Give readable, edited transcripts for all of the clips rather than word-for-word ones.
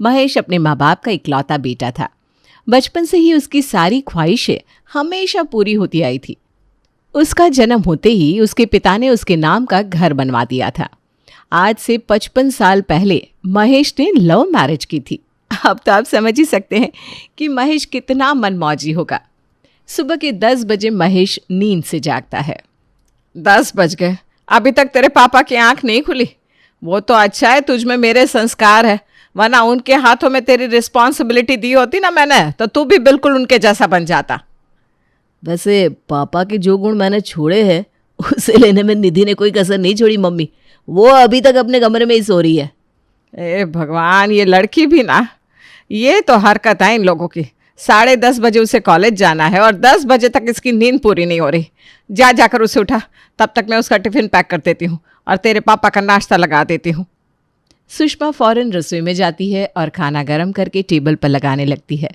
महेश अपने माँ बाप का इकलौता बेटा था। बचपन से ही उसकी सारी ख्वाहिशें हमेशा पूरी होती आई थी। उसका जन्म होते ही उसके पिता ने उसके नाम का घर बनवा दिया था। आज से 55 साल पहले महेश ने लव मैरिज की थी। अब तो आप समझ ही सकते हैं कि महेश कितना मनमौजी होगा। सुबह के 10 बजे महेश नींद से जागता है। 10 बज गए, अभी तक तेरे पापा की आंख नहीं खुली। वो तो अच्छा है तुझ में मेरे संस्कार है, वरना उनके हाथों में तेरी रिस्पॉन्सिबिलिटी दी होती ना मैंने, तो तू भी बिल्कुल उनके जैसा बन जाता। वैसे पापा के जो गुण मैंने छोड़े हैं उसे लेने में निधि ने कोई कसर नहीं छोड़ी मम्मी। वो अभी तक अपने कमरे में ही सो रही है। ए भगवान, ये लड़की भी ना, ये तो हरकत है इन लोगों की। 10:30 बजे उसे कॉलेज जाना है और 10 बजे तक इसकी नींद पूरी नहीं हो रही। जाकर उसे उठा, तब तक मैं उसका टिफिन पैक कर देती हूँ और तेरे पापा का नाश्ता लगा देती हूँ। सुषमा फौरन रसोई में जाती है और खाना गर्म करके टेबल पर लगाने लगती है।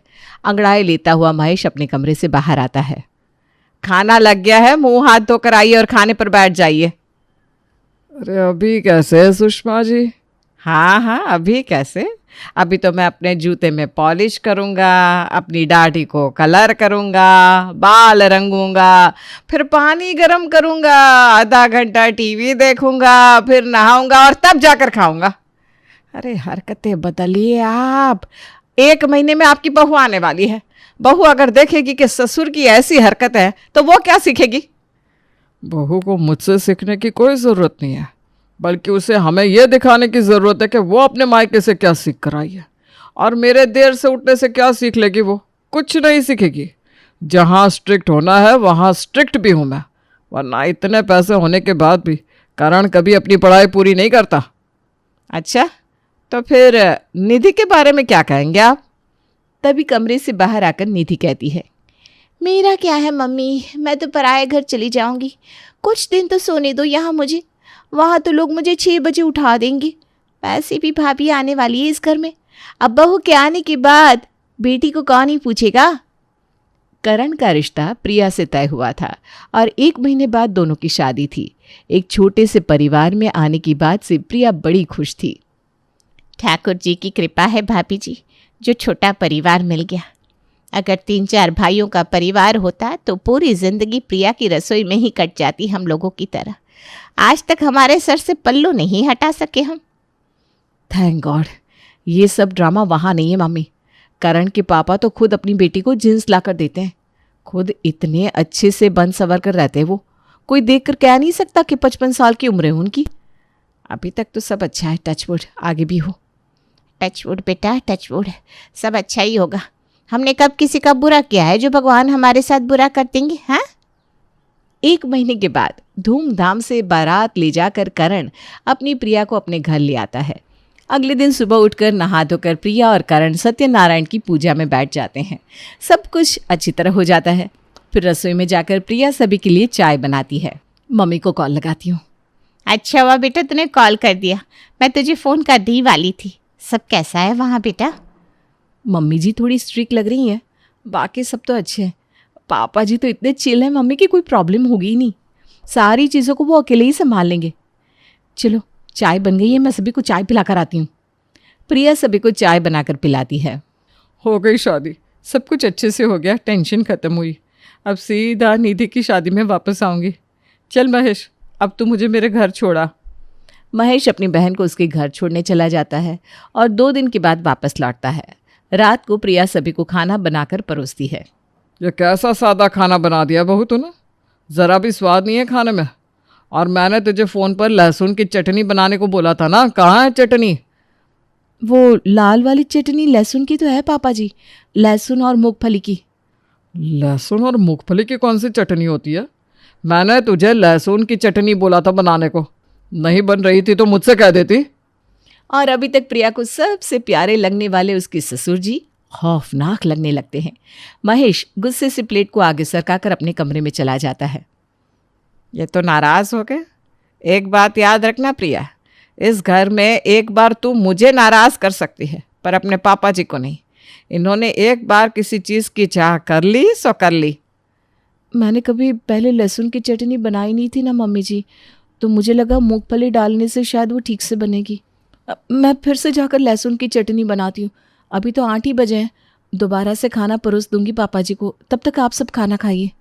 अंगड़ाई लेता हुआ महेश अपने कमरे से बाहर आता है। खाना लग गया है, मुंह हाथ धोकर आइए और खाने पर बैठ जाइए। अरे अभी कैसे सुषमा जी? हाँ, अभी कैसे? अभी तो मैं अपने जूते में पॉलिश करूँगा, अपनी दाढ़ी को कलर करूँगा, बाल रंगूंगा, फिर पानी गर्म करूँगा, आधा घंटा टीवी देखूँगा, फिर नहाऊँगा और तब जाकर खाऊँगा। अरे हरकतें बदलिए आप। 1 महीने में आपकी बहू आने वाली है। बहू अगर देखेगी कि ससुर की ऐसी हरकत है तो वो क्या सीखेगी? बहू को मुझसे सीखने की कोई ज़रूरत नहीं है, बल्कि उसे हमें यह दिखाने की ज़रूरत है कि वो अपने मायके से क्या सीख कर आई है। और मेरे देर से उठने से क्या सीख लेगी? वो कुछ नहीं सीखेगी। जहाँ स्ट्रिक्ट होना है वहाँ स्ट्रिक्ट भी हूँ मैं, वरना इतने पैसे होने के बाद भी करण कभी अपनी पढ़ाई पूरी नहीं करता। अच्छा, तो फिर निधि के बारे में क्या कहेंगे आप? तभी कमरे से बाहर आकर निधि कहती है, मेरा क्या है मम्मी, मैं तो पराये घर चली जाऊंगी। कुछ दिन तो सोने दो यहाँ मुझे। वहाँ तो लोग मुझे 6 बजे उठा देंगे। वैसे भी भाभी आने वाली है इस घर में। अब बहू के आने के बाद बेटी को कौन ही पूछेगा। करण का रिश्ता प्रिया से तय हुआ था और 1 महीने बाद दोनों की शादी थी। एक छोटे से परिवार में आने की बात से प्रिया बड़ी खुश थी। ठाकुर जी की कृपा है भाभी जी, जो छोटा परिवार मिल गया। अगर 3-4 भाइयों का परिवार होता तो पूरी जिंदगी प्रिया की रसोई में ही कट जाती हम लोगों की तरह। आज तक हमारे सर से पल्लू नहीं हटा सके हम। थैंक गॉड, ये सब ड्रामा वहाँ नहीं है मम्मी। करण के पापा तो खुद अपनी बेटी को जींस ला कर देते हैं। खुद इतने अच्छे से बन सवर कर रहते हैं वो। कोई देख कर कह नहीं सकता कि 55 साल की उम्र है उनकी। अभी तक तो सब अच्छा है, टचवुड, आगे भी हो। टचवुड बेटा, टचवुड, सब अच्छा ही होगा। हमने कब किसी का बुरा किया है जो भगवान हमारे साथ बुरा कर देंगे? हाँ। 1 महीने के बाद धूमधाम से बारात ले जाकर करण अपनी प्रिया को अपने घर ले आता है। अगले दिन सुबह उठकर नहा धोकर प्रिया और करण सत्यनारायण की पूजा में बैठ जाते हैं। सब कुछ अच्छी तरह हो जाता है। फिर रसोई में जाकर प्रिया सभी के लिए चाय बनाती है। मम्मी को कॉल लगाती हूँ। अच्छा हुआ बेटा तूने कॉल कर दिया, मैं तुझे फ़ोन कर दी वाली थी। सब कैसा है वहाँ बेटा? मम्मी जी थोड़ी स्ट्रिक्ट लग रही हैं, बाकी सब तो अच्छे हैं। पापा जी तो इतने चिल हैं मम्मी की कोई प्रॉब्लम होगी ही नहीं। सारी चीज़ों को वो अकेले ही संभाल लेंगे। चलो चाय बन गई है, मैं सभी को चाय पिला कर आती हूँ। प्रिया सभी को चाय बनाकर पिलाती है। हो गई शादी, सब कुछ अच्छे से हो गया, टेंशन ख़त्म हुई। अब सीधा निधि की शादी में वापस आऊँगी। चल महेश, अब तू मुझे मेरे घर छोड़ा। महेश अपनी बहन को उसके घर छोड़ने चला जाता है और 2 दिन के बाद वापस लौटता है। रात को प्रिया सभी को खाना बनाकर परोसती है। ये कैसा सादा खाना बना दिया बहू तूने, ज़रा भी स्वाद नहीं है खाने में। और मैंने तुझे फ़ोन पर लहसुन की चटनी बनाने को बोला था ना, कहाँ है चटनी? वो लाल वाली चटनी लहसुन की तो है पापा जी, लहसुन और मूंगफली की। लहसुन और मूंगफली की कौन सी चटनी होती है? मैंने तुझे लहसुन की चटनी बोला था बनाने को। नहीं बन रही थी तो मुझसे कह देती। और अभी तक प्रिया को सबसे प्यारे लगने वाले उसके ससुर जी खौफनाक लगने लगते हैं। महेश गुस्से से प्लेट को आगे सरकाकर अपने कमरे में चला जाता है। ये तो नाराज़ हो गए। एक बात याद रखना प्रिया, इस घर में एक बार तू मुझे नाराज़ कर सकती है पर अपने पापा जी को नहीं। इन्होंने एक बार किसी चीज़ की चाह कर ली सो कर ली। मैंने कभी पहले लहसुन की चटनी बनाई नहीं थी ना मम्मी जी, तो मुझे लगा मूंगफली डालने से शायद वो ठीक से बनेगी। मैं फिर से जाकर लहसुन की चटनी बनाती हूँ। अभी तो 8 ही बजे हैं। दोबारा से खाना परोस दूंगी पापा जी को, तब तक आप सब खाना खाइए।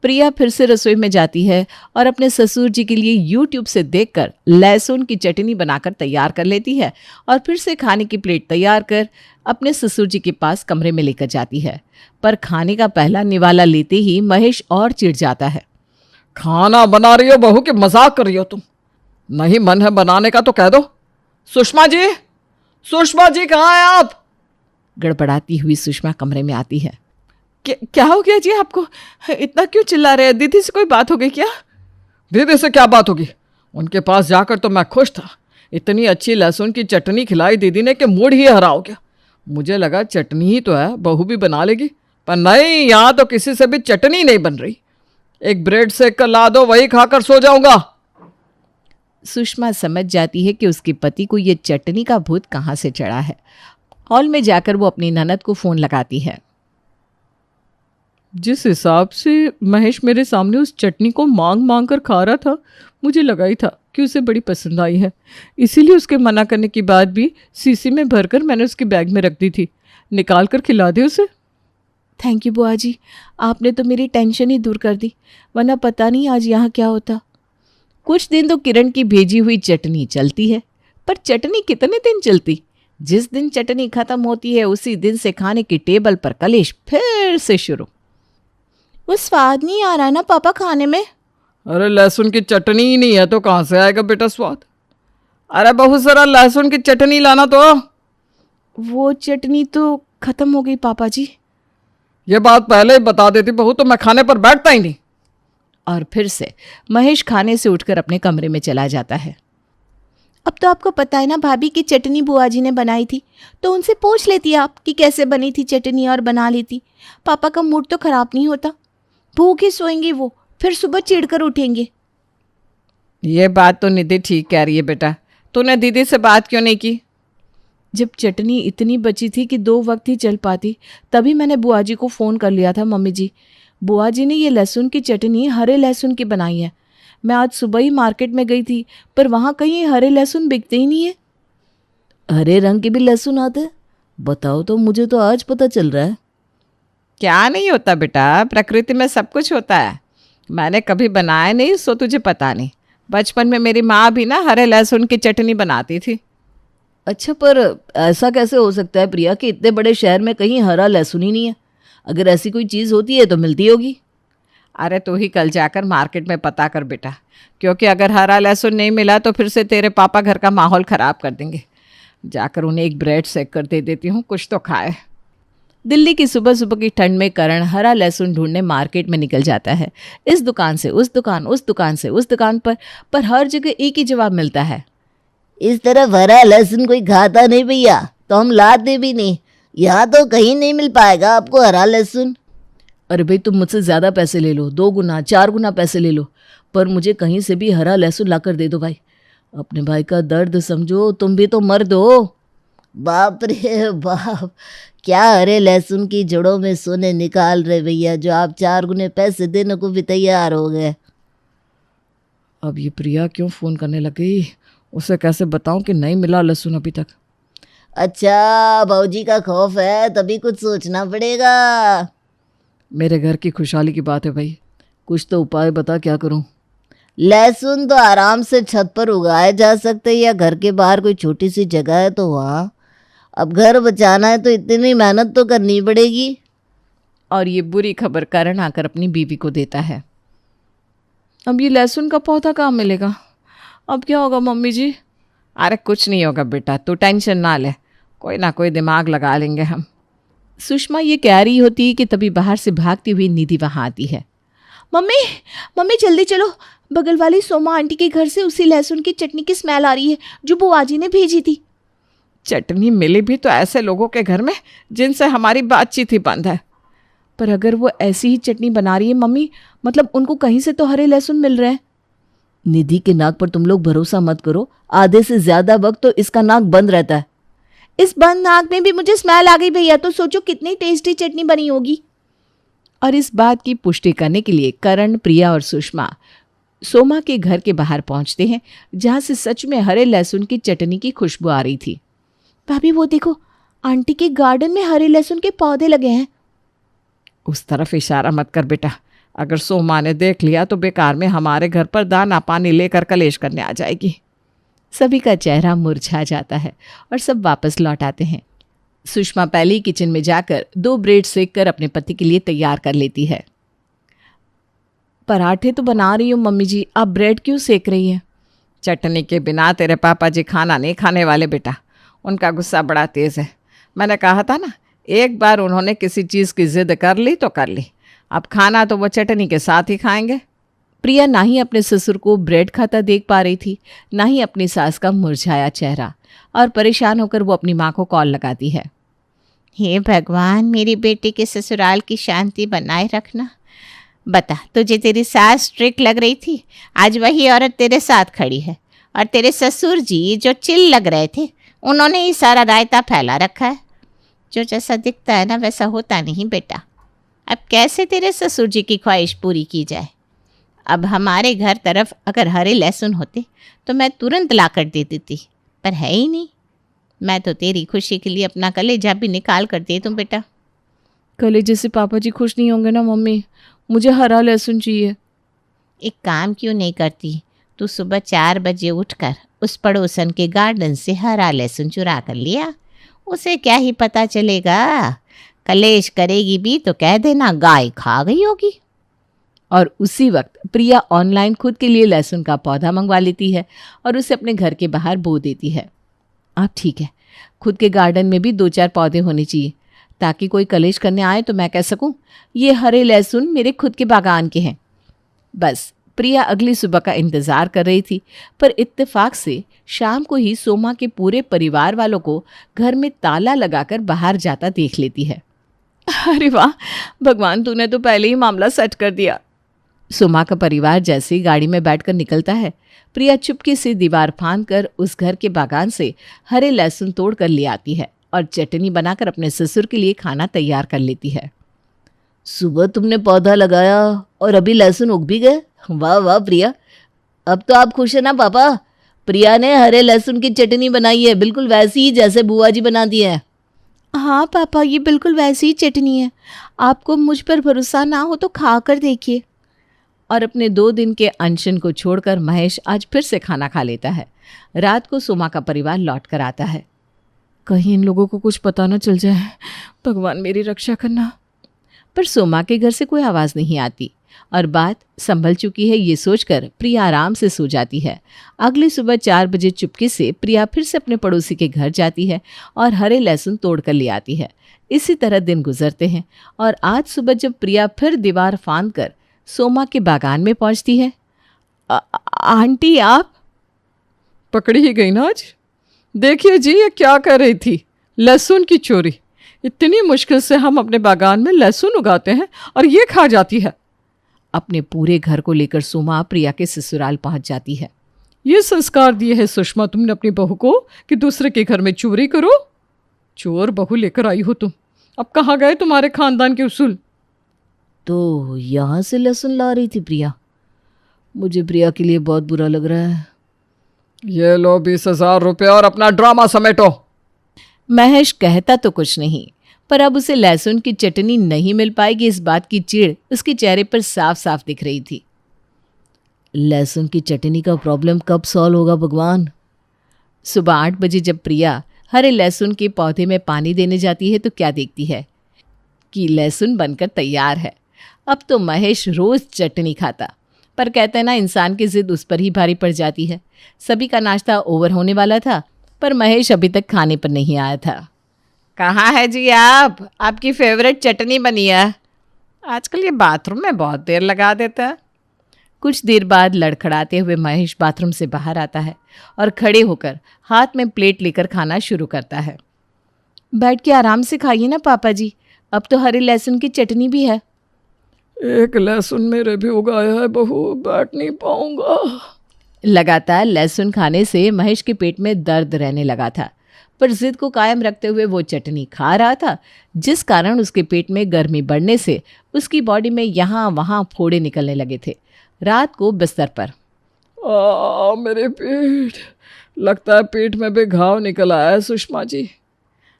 प्रिया फिर से रसोई में जाती है और अपने ससुर जी के लिए यूट्यूब से देखकर लहसुन की चटनी बनाकर तैयार कर लेती है और फिर से खाने की प्लेट तैयार कर अपने ससुर जी के पास कमरे में लेकर जाती है। पर खाने का पहला निवाला लेते ही महेश और चिढ़ जाता है। खाना बना रही हो बहू के मजाक कर रही हो तुम? नहीं मन है बनाने का तो कह दो। सुषमा जी, सुषमा जी कहाँ हैं आप? गड़बड़ाती हुई सुषमा कमरे में आती है। क्या हो गया जी आपको? इतना क्यों चिल्ला रहे हैं? दीदी से कोई बात हो गई क्या? दीदी से क्या बात होगी? उनके पास जाकर तो मैं खुश था। इतनी अच्छी लहसुन की चटनी खिलाई दीदी ने कि मूड ही हरा हो गया। मुझे लगा चटनी ही तो है, बहू भी बना लेगी, पर नहीं, यहाँ तो किसी से भी चटनी नहीं बन रही। एक ब्रेड सेक कर ला दो, वही खाकर सो जाऊंगा। सुषमा समझ जाती है कि उसके पति को ये चटनी का भूत कहाँ से चढ़ा है। हॉल में जाकर वो अपनी ननद को फ़ोन लगाती है। जिस हिसाब से महेश मेरे सामने उस चटनी को मांग मांग कर खा रहा था, मुझे लगा ही था कि उसे बड़ी पसंद आई है। इसीलिए उसके मना करने के बाद भी सीसी में भरकर मैंने उसके बैग में रख दी थी। निकाल कर खिला दे उसे। थैंक यू बुआ जी, आपने तो मेरी टेंशन ही दूर कर दी, वरना पता नहीं आज यहाँ क्या होता। कुछ दिन तो किरण की भेजी हुई चटनी चलती है, पर चटनी कितने दिन चलती? जिस दिन चटनी खत्म होती है उसी दिन से खाने की टेबल पर कलेश फिर से शुरू। वो स्वाद नहीं आ रहा है ना पापा खाने में? अरे लहसुन की चटनी ही नहीं है तो कहाँ से आएगा बेटा स्वाद? अरे बहुत सारा लहसुन की चटनी लाना तो। वो चटनी तो खत्म हो गई पापा जी। ये बात पहले ही बता देती बहू तो मैं खाने पर बैठता ही नहीं। और फिर से महेश खाने से उठकर अपने कमरे में चला जाता है। अब तो आपको पता है ना भाभी की चटनी बुआ जी ने बनाई थी, तो उनसे पूछ लेती आप कि कैसे बनी थी चटनी और बना लेती। पापा का मूड तो खराब नहीं होता। भूखे सोएंगे वो, फिर सुबह चिढ़कर उठेंगे। ये बात तो निधि ठीक कह रही है बेटा। तूने दीदी से बात क्यों नहीं की? जब चटनी इतनी बची थी कि 2 वक्त ही चल पाती, तभी मैंने बुआ जी को फ़ोन कर लिया था। मम्मी जी, बुआ जी ने ये लहसुन की चटनी हरे लहसुन की बनाई है। मैं आज सुबह ही मार्केट में गई थी, पर वहाँ कहीं हरे लहसुन बिकते ही नहीं है। हरे रंग के भी लहसुन आते हैं? बताओ तो, मुझे तो आज पता चल रहा है। क्या नहीं होता बेटा, प्रकृति में सब कुछ होता है। मैंने कभी बनाया नहीं सो तुझे पता नहीं। बचपन में मेरी माँ भी ना हरे लहसुन की चटनी बनाती थी। अच्छा, पर ऐसा कैसे हो सकता है प्रिया कि इतने बड़े शहर में कहीं हरा लहसुन ही नहीं है? अगर ऐसी कोई चीज़ होती है तो मिलती होगी। अरे तू ही कल जाकर मार्केट में पता कर बेटा, क्योंकि अगर हरा लहसुन नहीं मिला तो फिर से तेरे पापा घर का माहौल ख़राब कर देंगे। जाकर उन्हें एक ब्रेड सेक कर दे देती हूँ, कुछ तो खाए। दिल्ली की सुबह सुबह की ठंड में करण हरा लहसुन ढूंढने मार्केट में निकल जाता है। इस दुकान से उस दुकान, उस दुकान से उस दुकान पर हर जगह एक ही जवाब मिलता है। इस तरफ हरा लहसुन कोई खाता नहीं भैया, तो हम लाते भी नहीं। यहाँ तो कहीं नहीं मिल पाएगा आपको हरा लहसुन। अरे भाई, तुम मुझसे ज़्यादा पैसे ले लो, 2 गुना 4 गुना पैसे ले लो, पर मुझे कहीं से भी हरा लहसुन ला कर दे दो भाई। अपने भाई का दर्द समझो, तुम भी तो मर्द हो। बाप रे बाप, क्या हरे लहसुन की जड़ों में सोने निकाल रहे भैया, जो आप 4 गुने पैसे देने को भी तैयार हो गए। अब ये प्रिया क्यों फ़ोन करने लग गई? उसे कैसे बताऊं कि नहीं मिला लहसुन अभी तक? अच्छा, भाऊजी का खौफ है, तभी कुछ सोचना पड़ेगा। मेरे घर की खुशहाली की बात है भाई, कुछ तो उपाय बता, क्या करूं? लहसुन तो आराम से छत पर उगाए जा सकते, या घर के बाहर कोई छोटी सी जगह है तो वहाँ। अब घर बचाना है तो इतनी मेहनत तो करनी पड़ेगी। और ये बुरी खबर करण आकर अपनी बीवी को देता है। अब ये लहसुन का पौधा कहाँ मिलेगा? अब क्या होगा मम्मी जी? अरे कुछ नहीं होगा बेटा, तू टेंशन ना ले, कोई ना कोई दिमाग लगा लेंगे हम। सुषमा ये कह रही होती है कि तभी बाहर से भागती हुई निधि वहाँ आती है। मम्मी मम्मी जल्दी चलो, बगल वाली सोमा आंटी के घर से उसी लहसुन की चटनी की स्मेल आ रही है जो बुआ जी ने भेजी थी। चटनी मिली भी तो ऐसे लोगों के घर में जिनसे हमारी बातचीत ही बंद है। पर अगर वो ऐसी ही चटनी बना रही है मम्मी, मतलब उनको कहीं से तो हरे लहसुन मिल रहे हैं। निधि के नाक पर तुम लोग भरोसा मत करो, आधे से ज्यादा वक्त तो इसका नाक बंद रहता है। इस बंद नाक में भी मुझे स्मेल आ गई भैया, तो सोचो कितनी टेस्टी चटनी बनी होगी। और इस बात की पुष्टि करने के लिए करण, प्रिया और सुषमा सोमा के घर के बाहर पहुंचते हैं, जहां से सच में हरे लहसुन की चटनी की खुशबू आ रही थी। भाभी वो देखो, आंटी के गार्डन में हरे लहसुन के पौधे लगे हैं। उस तरफ इशारा मत कर बेटा, अगर सोमा ने देख लिया तो बेकार में हमारे घर पर दाना पानी लेकर कलेश करने आ जाएगी। सभी का चेहरा मुरझा जाता है और सब वापस लौट आते हैं। सुषमा पहले ही किचन में जाकर 2 ब्रेड सेक कर अपने पति के लिए तैयार कर लेती है। पराठे तो बना रही हूँ मम्मी जी, आप ब्रेड क्यों सेक रही हैं? चटनी के बिना तेरे पापा जी खाना नहीं खाने वाले बेटा, उनका गुस्सा बड़ा तेज़ है। मैंने कहा था ना, एक बार उन्होंने किसी चीज़ की जिद कर ली तो कर ली, अब खाना तो वो चटनी के साथ ही खाएंगे। प्रिया ना ही अपने ससुर को ब्रेड खाता देख पा रही थी, ना ही अपनी सास का मुरझाया चेहरा, और परेशान होकर वो अपनी माँ को कॉल लगाती है। हे भगवान, मेरी बेटी के ससुराल की शांति बनाए रखना। बता, तुझे तेरी सास स्ट्रिक्ट लग रही थी, आज वही औरत तेरे साथ खड़ी है। और तेरे ससुर जी जो चिल लग रहे थे, उन्होंने ही सारा रायता फैला रखा है। जो जैसा दिखता है ना वैसा होता नहीं बेटा। अब कैसे तेरे ससुर जी की ख्वाहिश पूरी की जाए? अब हमारे घर तरफ अगर हरे लहसुन होते तो मैं तुरंत ला कर दे देती, पर है ही नहीं। मैं तो तेरी खुशी के लिए अपना कलेजा भी निकाल कर दे दूँ बेटा। कलेजे से पापा जी खुश नहीं होंगे ना मम्मी, मुझे हरा लहसुन चाहिए। एक काम क्यों नहीं करती, तू सुबह 4 बजे उठकर उस पड़ोसन के गार्डन से हरा लहसुन चुरा कर लिया। उसे क्या ही पता चलेगा, कलेश करेगी भी तो कह देना गाय खा गई होगी। और उसी वक्त प्रिया ऑनलाइन खुद के लिए लहसुन का पौधा मंगवा लेती है और उसे अपने घर के बाहर बो देती है। अब ठीक है, खुद के गार्डन में भी 2-4 पौधे होने चाहिए, ताकि कोई कलेश करने आए तो मैं कह सकूं ये हरे लहसुन मेरे खुद के बागान के हैं। बस प्रिया अगली सुबह का इंतज़ार कर रही थी, पर इत्तेफाक से शाम को ही सोमा के पूरे परिवार वालों को घर में ताला लगाकर बाहर जाता देख लेती है। अरे वाह भगवान, तूने तो पहले ही मामला सेट कर दिया। सोमा का परिवार जैसे ही गाड़ी में बैठकर निकलता है, प्रिया चुपके से दीवार फांदकर उस घर के बागान से हरे लहसुन तोड़ कर ले आती है और चटनी बनाकर अपने ससुर के लिए खाना तैयार कर लेती है। सुबह तुमने पौधा लगाया और अभी लहसुन उग भी गए। वाह वाह प्रिया, अब तो आप खुश है ना पापा? प्रिया ने हरे लहसुन की चटनी बनाई है, बिल्कुल वैसी ही जैसे बुआ जी बनाती है। हाँ पापा, ये बिल्कुल वैसी ही चटनी है। आपको मुझ पर भरोसा ना हो तो खा कर देखिए। और अपने 2 दिन के अनशन को छोड़कर महेश आज फिर से खाना खा लेता है। रात को सोमा का परिवार लौट कर आता है। कहीं इन लोगों को कुछ पता न चल जाए, भगवान मेरी रक्षा करना। पर सोमा के घर से कोई आवाज़ नहीं आती और बात संभल चुकी है ये सोचकर प्रिया आराम से सो जाती है। अगली सुबह 4 बजे चुपके से प्रिया फिर से अपने पड़ोसी के घर जाती है और हरे लहसुन तोड़ कर ले आती है। इसी तरह दिन गुजरते हैं और आज सुबह जब प्रिया फिर दीवार फांद कर सोमा के बागान में पहुंचती है। आंटी आप? पकड़ी ही गई ना आज। देखिए जी, ये क्या कर रही थी, लहसुन की चोरी। इतनी मुश्किल से हम अपने बागान में लहसुन उगाते हैं और ये खा जाती है। अपने पूरे घर को लेकर सोमा प्रिया के ससुराल पहुंच जाती है। ये संस्कार दिए है सुषमा तुमने अपनी बहू को कि दूसरे के घर में चोरी करो। चोर बहू लेकर आई हो तुम। अब कहाँ गए तुम्हारे खानदान के उसूल? तो यहाँ से लहसुन ला रही थी प्रिया। मुझे प्रिया के लिए बहुत बुरा लग रहा है। ये लो 20,000 रुपये और अपना ड्रामा समेटो। महेश कहता तो कुछ नहीं, पर अब उसे लहसुन की चटनी नहीं मिल पाएगी इस बात की चिढ़ उसके चेहरे पर साफ साफ दिख रही थी। लहसुन की चटनी का प्रॉब्लम कब सॉल्व होगा भगवान? सुबह 8 बजे जब प्रिया हरे लहसुन के पौधे में पानी देने जाती है तो क्या देखती है कि लहसुन बनकर तैयार है। अब तो महेश रोज चटनी खाता, पर कहते हैं ना इंसान की जिद उस पर ही भारी पड़ जाती है। सभी का नाश्ता ओवर होने वाला था, पर महेश अभी तक खाने पर नहीं आया था। कहाँ है जी आप? आपकी फेवरेट चटनी बनी है। आजकल ये बाथरूम में बहुत देर लगा देता है। कुछ देर बाद लड़खड़ाते हुए महेश बाथरूम से बाहर आता है और खड़े होकर हाथ में प्लेट लेकर खाना शुरू करता है। बैठ के आराम से खाइए ना पापा जी, अब तो हरे लहसुन की चटनी भी है। एक लहसुन मेरे भी उगाया है बहू, बैठ नहीं पाऊंगा। लगातार लहसुन खाने से महेश के पेट में दर्द रहने लगा था, पर जिद को कायम रखते हुए वो चटनी खा रहा था, जिस कारण उसके पेट में गर्मी बढ़ने से उसकी बॉडी में यहाँ वहाँ फोड़े निकलने लगे थे। रात को बिस्तर पर। मेरे पेट, लगता है पेट में भी घाव निकल आया है सुषमा जी।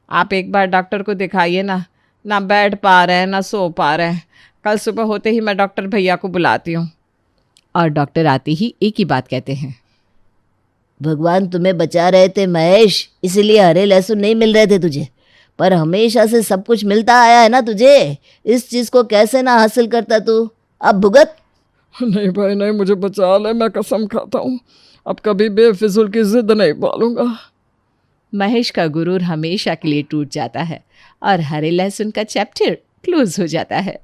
आप एक बार डॉक्टर को दिखाइए ना, ना बैठ पा रहे हैं ना सो पा रहे हैं। कल सुबह होते ही मैं डॉक्टर भैया को बुलाती हूँ। और डॉक्टर आते ही एक ही बात कहते हैं, भगवान तुम्हें बचा रहे थे महेश, इसीलिए हरे लहसुन नहीं मिल रहे थे तुझे, पर हमेशा से सब कुछ मिलता आया है ना तुझे। इस चीज को कैसे ना हासिल करता तू, अब भुगत। नहीं भाई नहीं, मुझे बचा ले, मैं कसम खाता हूँ अब कभी बेफिजुल की जिद नहीं पालूंगा। महेश का गुरूर हमेशा के लिए टूट जाता है और हरे लहसुन का चैप्टर क्लोज हो जाता है।